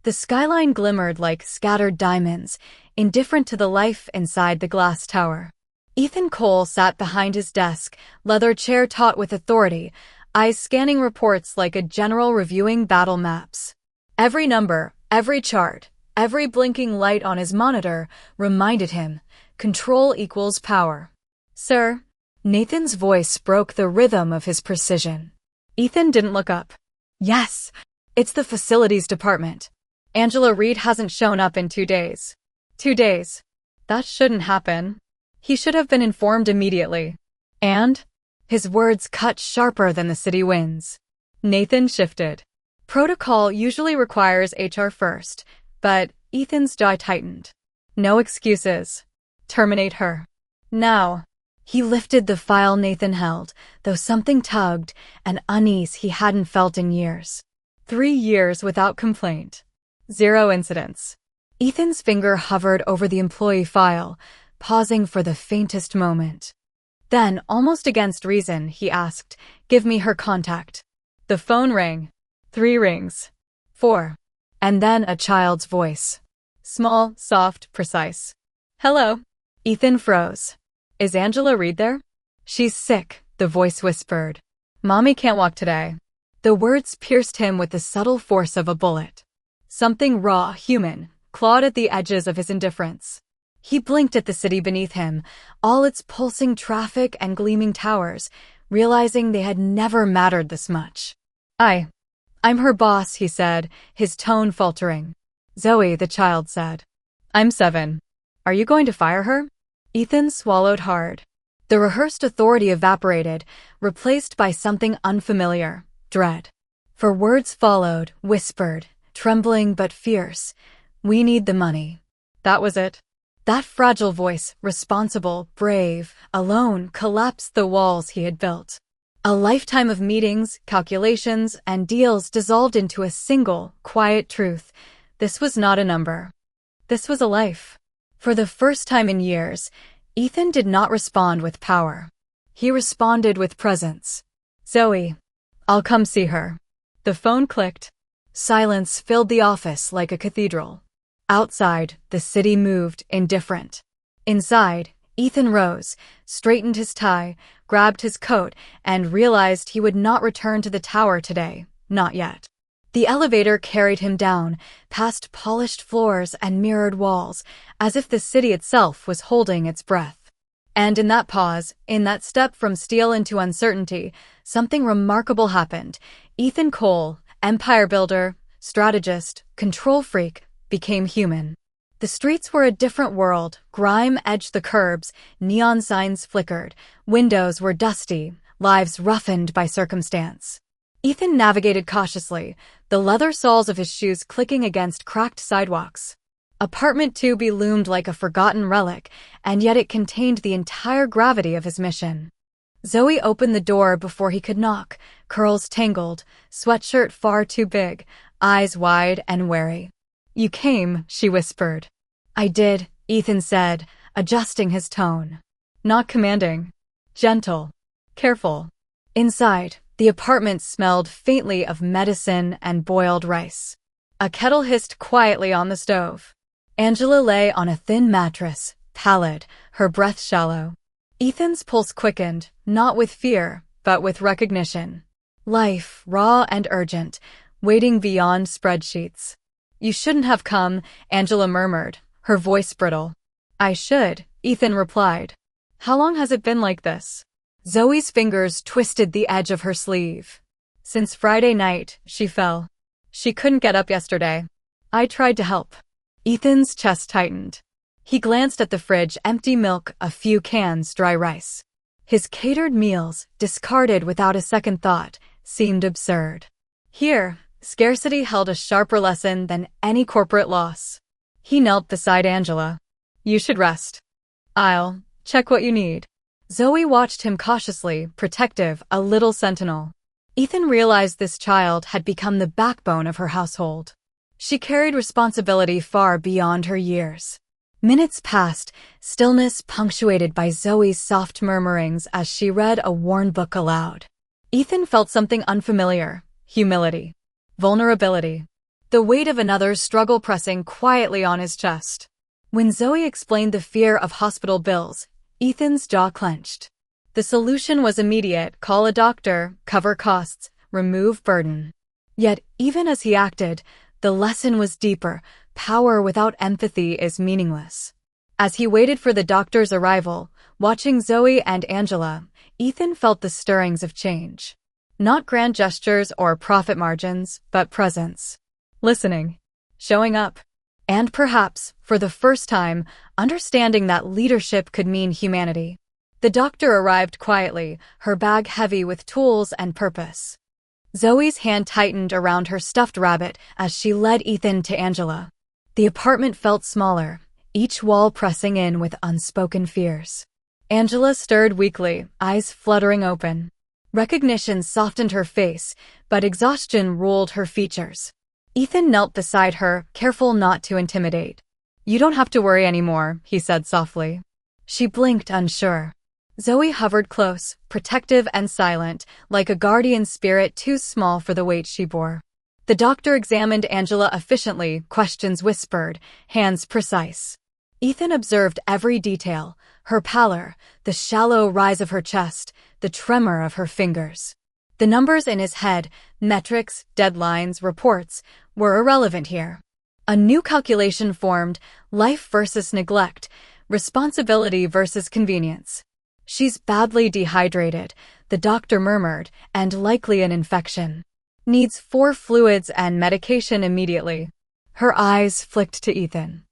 The skyline glimmered like scattered diamonds, indifferent to the life inside the glass tower. Ethan Cole sat behind his desk, leather chair taut with authority, eyes scanning reports like a general reviewing battle maps. Every number, every chart, every blinking light on his monitor reminded him, control equals power. "Sir?" Nathan's voice broke the rhythm of his precision. Ethan didn't look up. "Yes, it's the facilities department. Angela Reed hasn't shown up in 2 days." 2 days? That shouldn't happen. He should have been informed immediately. And? His words cut sharper than the city winds. Nathan shifted. Protocol usually requires HR first, but Ethan's jaw tightened. No excuses. Terminate her. Now. He lifted the file Nathan held, though something tugged, an unease he hadn't felt in years. 3 years without complaint. 0 incidents. Ethan's finger hovered over the employee file, pausing for the faintest moment. Then, almost against reason, he asked, "Give me her contact." The phone rang. 3 rings. 4. And then a child's voice. Small, soft, precise. "Hello." Ethan froze. "Is Angela Reed there?" "She's sick," the voice whispered. "Mommy can't walk today." The words pierced him with the subtle force of a bullet. Something raw, human, clawed at the edges of his indifference. He blinked at the city beneath him, all its pulsing traffic and gleaming towers, realizing they had never mattered this much. I'm her boss," he said, his tone faltering. "Zoe," the child said. "I'm 7. Are you going to fire her?" Ethan swallowed hard. The rehearsed authority evaporated, replaced by something unfamiliar, dread. For words followed, whispered, trembling but fierce. "We need the money." That was it. That fragile voice, responsible, brave, alone, collapsed the walls he had built. A lifetime of meetings, calculations, and deals dissolved into a single, quiet truth. This was not a number. This was a life. For the first time in years, Ethan did not respond with power. He responded with presence. "Zoe, I'll come see her." The phone clicked. Silence filled the office like a cathedral. Outside, the city moved, indifferent. Inside, Ethan rose, straightened his tie, grabbed his coat, and realized he would not return to the tower today, not yet. The elevator carried him down, past polished floors and mirrored walls, as if the city itself was holding its breath. And in that pause, in that step from steel into uncertainty, something remarkable happened. Ethan Cole, empire builder, strategist, control freak, became human. The streets were a different world. Grime edged the curbs, neon signs flickered, windows were dusty, lives roughened by circumstance. Ethan navigated cautiously, the leather soles of his shoes clicking against cracked sidewalks. Apartment 2B loomed like a forgotten relic, and yet it contained the entire gravity of his mission. Zoe opened the door before he could knock, curls tangled, sweatshirt far too big, eyes wide and wary. "You came," she whispered. "I did," Ethan said, adjusting his tone. Not commanding. Gentle. Careful. Inside, the apartment smelled faintly of medicine and boiled rice. A kettle hissed quietly on the stove. Angela lay on a thin mattress, pallid, her breath shallow. Ethan's pulse quickened, not with fear, but with recognition. Life, raw and urgent, waiting beyond spreadsheets. "You shouldn't have come," Angela murmured, her voice brittle. "I should," Ethan replied. "How long has it been like this?" Zoe's fingers twisted the edge of her sleeve. "Since Friday night," she fell. "She couldn't get up yesterday. I tried to help." Ethan's chest tightened. He glanced at the fridge, empty milk, a few cans, dry rice. His catered meals, discarded without a second thought, seemed absurd. Here, scarcity held a sharper lesson than any corporate loss. He knelt beside Angela. "You should rest. I'll check what you need." Zoe watched him cautiously, protective, a little sentinel. Ethan realized this child had become the backbone of her household. She carried responsibility far beyond her years. Minutes passed, stillness punctuated by Zoe's soft murmurings as she read a worn book aloud. Ethan felt something unfamiliar: humility, vulnerability. the weight of another's struggle pressing quietly on his chest. When Zoe explained the fear of hospital bills, Ethan's jaw clenched. The solution was immediate: call a doctor, cover costs, remove burden. Yet, even as he acted, the lesson was deeper: power without empathy is meaningless. As he waited for the doctor's arrival, watching Zoe and Angela, Ethan felt the stirrings of change. Not grand gestures or profit margins, but presence. Listening. Showing up. And perhaps, for the first time, understanding that leadership could mean humanity. The doctor arrived quietly, her bag heavy with tools and purpose. Zoe's hand tightened around her stuffed rabbit as she led Ethan to Angela. The apartment felt smaller, each wall pressing in with unspoken fears. Angela stirred weakly, eyes fluttering open. Recognition softened her face, but exhaustion ruled her features. Ethan knelt beside her, careful not to intimidate. "You don't have to worry anymore," he said softly. She blinked, unsure. Zoe hovered close, protective and silent, like a guardian spirit too small for the weight she bore. The doctor examined Angela efficiently, questions whispered, hands precise. Ethan observed every detail: her pallor, the shallow rise of her chest, the tremor of her fingers. The numbers in his head, metrics, deadlines, reports, were irrelevant here. A new calculation formed: life versus neglect, responsibility versus convenience. "She's badly dehydrated," the doctor murmured, "and likely an infection. Needs 4 fluids and medication immediately." Her eyes flicked to Ethan.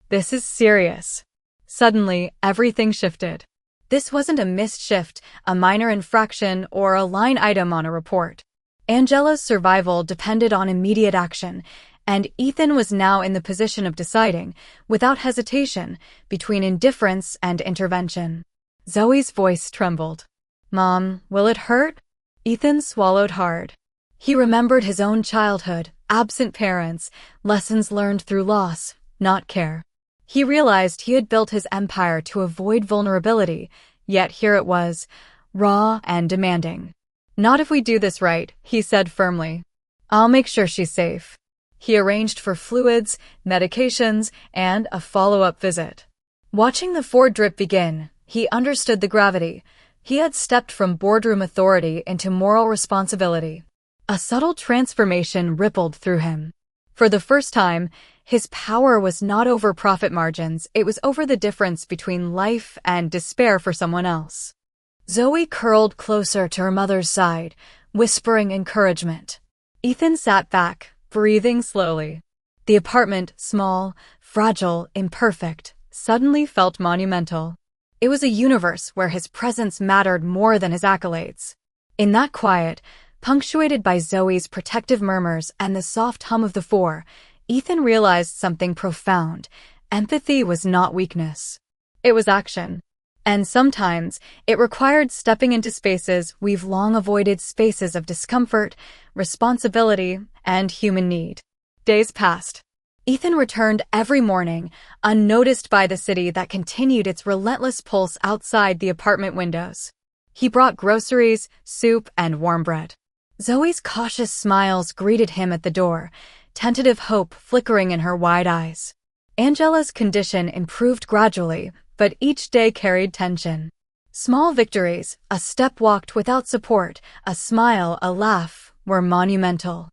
"This is serious." Suddenly, everything shifted. This wasn't a missed shift, a minor infraction, or a line item on a report. Angela's survival depended on immediate action, and Ethan was now in the position of deciding, without hesitation, between indifference and intervention. Zoe's voice trembled. "Mom, will it hurt?" Ethan swallowed hard. He remembered his own childhood, absent parents, lessons learned through loss, not care. He realized he had built his empire to avoid vulnerability, yet here it was, raw and demanding. "Not if we do this right," he said firmly. "I'll make sure she's safe." He arranged for fluids, medications, and a follow-up visit. Watching the 4 drip begin, he understood the gravity. He had stepped from boardroom authority into moral responsibility. A subtle transformation rippled through him. For the first time, his power was not over profit margins, it was over the difference between life and despair for someone else. Zoe curled closer to her mother's side, whispering encouragement. Ethan sat back, breathing slowly. The apartment, small, fragile, imperfect, suddenly felt monumental. It was a universe where his presence mattered more than his accolades. In that quiet, punctuated by Zoe's protective murmurs and the soft hum of the 4, Ethan realized something profound. Empathy was not weakness. It was action. And sometimes, it required stepping into spaces we've long avoided, spaces of discomfort, responsibility, and human need. Days passed. Ethan returned every morning, unnoticed by the city that continued its relentless pulse outside the apartment windows. He brought groceries, soup, and warm bread. Zoe's cautious smiles greeted him at the door, tentative hope flickering in her wide eyes. Angela's condition improved gradually, but each day carried tension. Small victories, a step walked without support, a smile, a laugh, were monumental.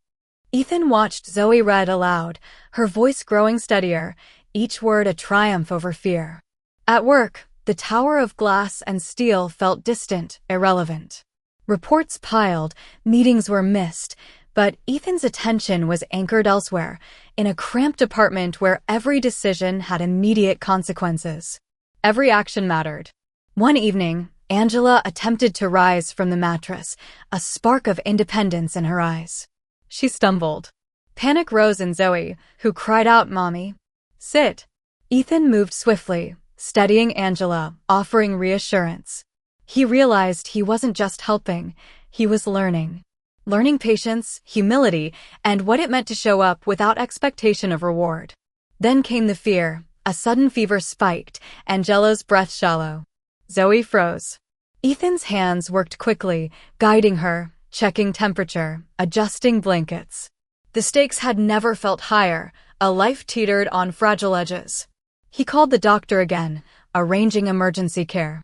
Ethan watched Zoe read aloud, her voice growing steadier, each word a triumph over fear. At work, the tower of glass and steel felt distant, irrelevant. Reports piled, meetings were missed, but Ethan's attention was anchored elsewhere, in a cramped apartment where every decision had immediate consequences. Every action mattered. One evening, Angela attempted to rise from the mattress, a spark of independence in her eyes. She stumbled. Panic rose in Zoe, who cried out, "Mommy, sit." Ethan moved swiftly, steadying Angela, offering reassurance. He realized he wasn't just helping, he was learning. Learning patience, humility, and what it meant to show up without expectation of reward. Then came the fear. A sudden fever spiked, Angela's breath shallow. Zoe froze. Ethan's hands worked quickly, guiding her, checking temperature, adjusting blankets. The stakes had never felt higher, a life teetered on fragile edges. He called the doctor again, arranging emergency care.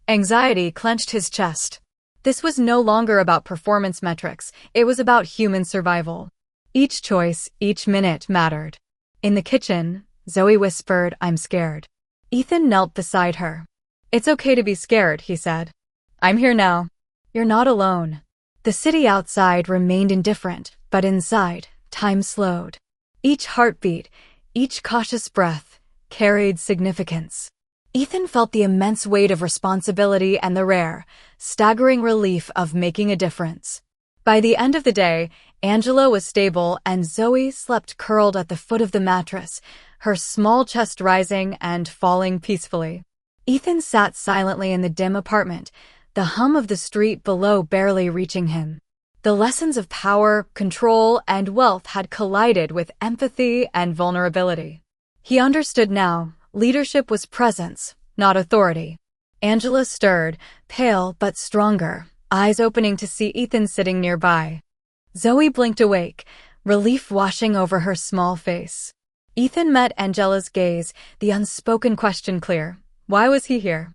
Anxiety clenched his chest. This was no longer about performance metrics, it was about human survival. Each choice, each minute mattered. In the kitchen, Zoe whispered, "I'm scared." Ethan knelt beside her. "It's okay to be scared," he said. "I'm here now. You're not alone." The city outside remained indifferent, but inside, time slowed. Each heartbeat, each cautious breath, carried significance. Ethan felt the immense weight of responsibility and the rare, staggering relief of making a difference. By the end of the day, Angela was stable and Zoe slept curled at the foot of the mattress, her small chest rising and falling peacefully. Ethan sat silently in the dim apartment, the hum of the street below barely reaching him. The lessons of power, control, and wealth had collided with empathy and vulnerability. He understood now, leadership was presence, not authority. Angela stirred, pale but stronger, eyes opening to see Ethan sitting nearby. Zoe blinked awake, relief washing over her small face. Ethan met Angela's gaze, the unspoken question clear. Why was he here?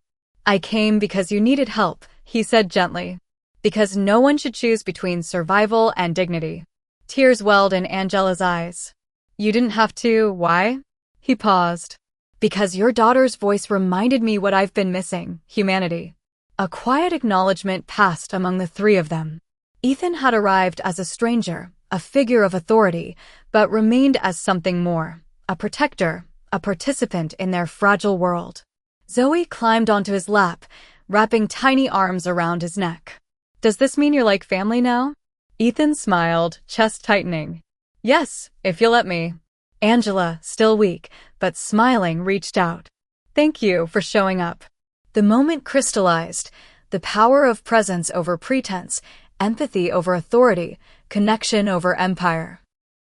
"I came because you needed help," he said gently. "Because no one should choose between survival and dignity." Tears welled in Angela's eyes. "You didn't have to, why?" He paused. "Because your daughter's voice reminded me what I've been missing, humanity." A quiet acknowledgement passed among the three of them. Ethan had arrived as a stranger, a figure of authority, but remained as something more, a protector, a participant in their fragile world. Zoe climbed onto his lap, wrapping tiny arms around his neck. "Does this mean you're like family now?" Ethan smiled, chest tightening. "Yes, if you'll let me." Angela, still weak, but smiling, reached out. "Thank you for showing up." The moment crystallized, the power of presence over pretense, empathy over authority, connection over empire.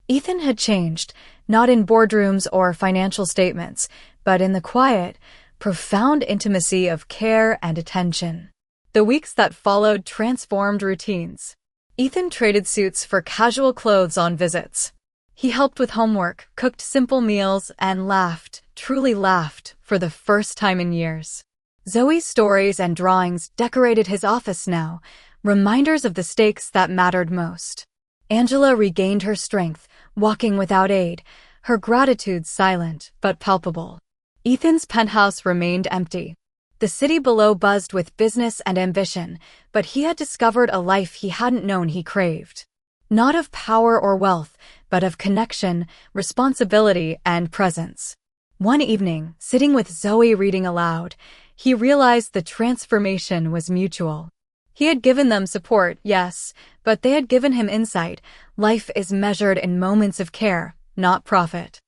Ethan had changed, not in boardrooms or financial statements, but in the quiet, profound intimacy of care and attention. The weeks that followed transformed routines. Ethan traded suits for casual clothes on visits. He helped with homework, cooked simple meals, and laughed, truly laughed, for the first time in years. Zoe's stories and drawings decorated his office now, reminders of the stakes that mattered most. Angela regained her strength, walking without aid, her gratitude silent but palpable. Ethan's penthouse remained empty. The city below buzzed with business and ambition, but he had discovered a life he hadn't known he craved. Not of power or wealth, but of connection, responsibility, and presence. One evening, sitting with Zoe reading aloud, he realized the transformation was mutual. He had given them support, yes, but they had given him insight. Life is measured in moments of care, not profit.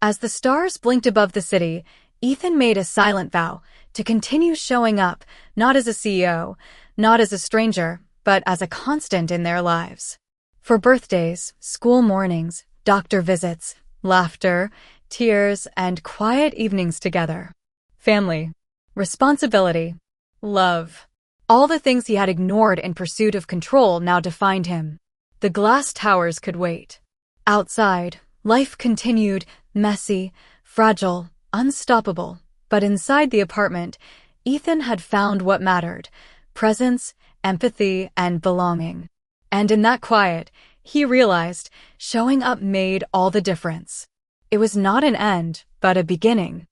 As the stars blinked above the city, Ethan made a silent vow to continue showing up, not as a CEO, not as a stranger, but as a constant in their lives. For birthdays, school mornings, doctor visits, laughter, tears, and quiet evenings together. Family, responsibility, love. All the things he had ignored in pursuit of control now defined him. The glass towers could wait. Outside, life continued, messy, fragile, unstoppable. But inside the apartment, Ethan had found what mattered: presence, empathy, and belonging. And in that quiet, he realized showing up made all the difference. It was not an end, but a beginning.